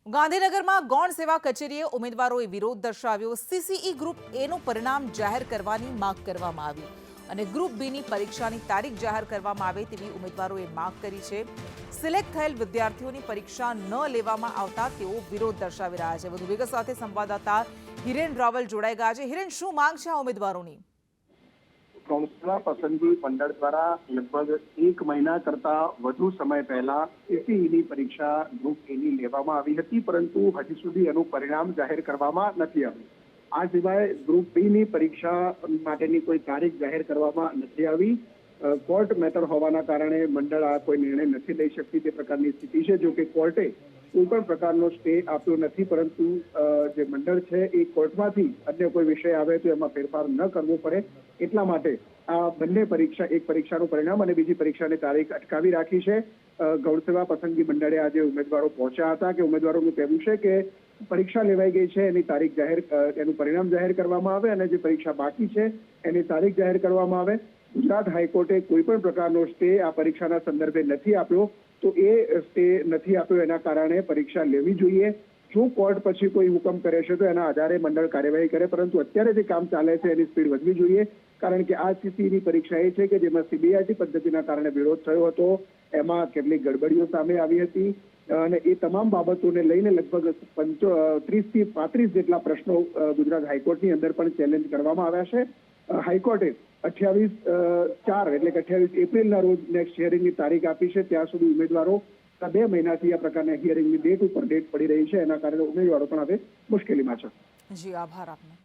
ગાંધીનગરમાં ગૌણ સેવા કચેરીએ ઉમેદવારોએ વિરોધ દર્શાવ્યો। સીસીઈ ગ્રુપ એનું પરિણામ જાહેર કરવાની માંગ કરવામાં આવી અને ગ્રુપ બીની પરીક્ષાની તારીખ જાહેર કરવામાં આવે તેવી ઉમેદવારોએ માંગ કરી છે। સિલેક્ટ થયેલ વિદ્યાર્થીઓની પરીક્ષા ન લેવામાં આવતા તેઓ વિરોધ દર્શાવી રહ્યા છે। વધુ વિગત સાથે સંવાદદાતા હિરેન રાવલ જોડાઈ ગયા છે। હિરેન, શું માંગ છે આ ઉમેદવારોની? ગૌણ સેવા પસંદગી મંડળ દ્વારા લગભગ 1 મહિના કરતા વધુ સમય પહેલા સીસીઈની પરીક્ષા ગ્રુપ એની લેવામાં આવી હતી, પરંતુ હજી સુધી એનું પરિણામ જાહેર કરવામાં નથી આવ્યું। આ સિવાય ગ્રુપ બીની પરીક્ષા માટેની કોઈ તારીખ જાહેર કરવામાં નથી આવી। કોર્ટ મેટર હોવાના કારણે મંડળ આ કોઈ નિર્ણય નથી લઈ શકતી તે પ્રકારની સ્થિતિ છે। જો કે કોર્ટે કોઈ પણ પ્રકારનો સ્ટે આપ્યો નથી, પરંતુ જે મંડળ છે એ કોર્ટમાંથી અન્ય કોઈ વિષય આવે તો એમાં ફેરફાર ન કરવો પડે એટલા માટે આ બંને પરીક્ષા, એક પરીક્ષાનું પરિણામ અને બીજી પરીક્ષાની તારીખ અટકાવી રાખી છે। ગૌણ સેવા પસંદગી મંડળે આજે ઉમેદવારો પહોંચ્યા હતા કે ઉમેદવારોનું કહેવું છે કે પરીક્ષા લેવાઈ ગઈ છે, એની તારીખ જાહેર, એનું પરિણામ જાહેર કરવામાં આવે અને જે પરીક્ષા બાકી છે એની તારીખ જાહેર કરવામાં આવે। ગુજરાત હાઈકોર્ટે કોઈ પણ પ્રકારનો સ્ટે આ પરીક્ષાના સંદર્ભે નથી આપ્યો, તો એ સ્ટે નથી આપ્યો એના કારણે પરીક્ષા લેવી જોઈએ। જો કોર્ટ પછી કોઈ હુકમ કરે છે તો એના આધારે મંડળ કાર્યવાહી કરે, પરંતુ અત્યારે જે કામ ચાલે છે એની સ્પીડ વધવી જોઈએ, કારણ કે આ સીસીઈની પરીક્ષા એ છે કે જેમાં સીબીઆઈટી પદ્ધતિના કારણે વિરોધ થયો હતો, એમાં કેટલીક ગડબડીઓ સામે આવી હતી અને એ તમામ બાબતોને લઈને લગભગ 30 થી 35 જેટલા પ્રશ્નો ગુજરાત હાઈકોર્ટની અંદર પણ ચેલેન્જ કરવામાં આવ્યા છે। હાઈકોર્ટે 28/4 એટલે કે 28 એપ્રિલના રોજ નેક્સ્ટ હિયરિંગની તારીખ આપી છે। ત્યાં સુધી ઉમેદવારો 2 મહિનાથી આ પ્રકારના હિયરિંગની ડેટ ઉપર ડેટ પડી રહી છે, એના કારણે ઉમેદવારો પણ હવે મુશ્કેલીમાં છે। જી, આભાર આપનો।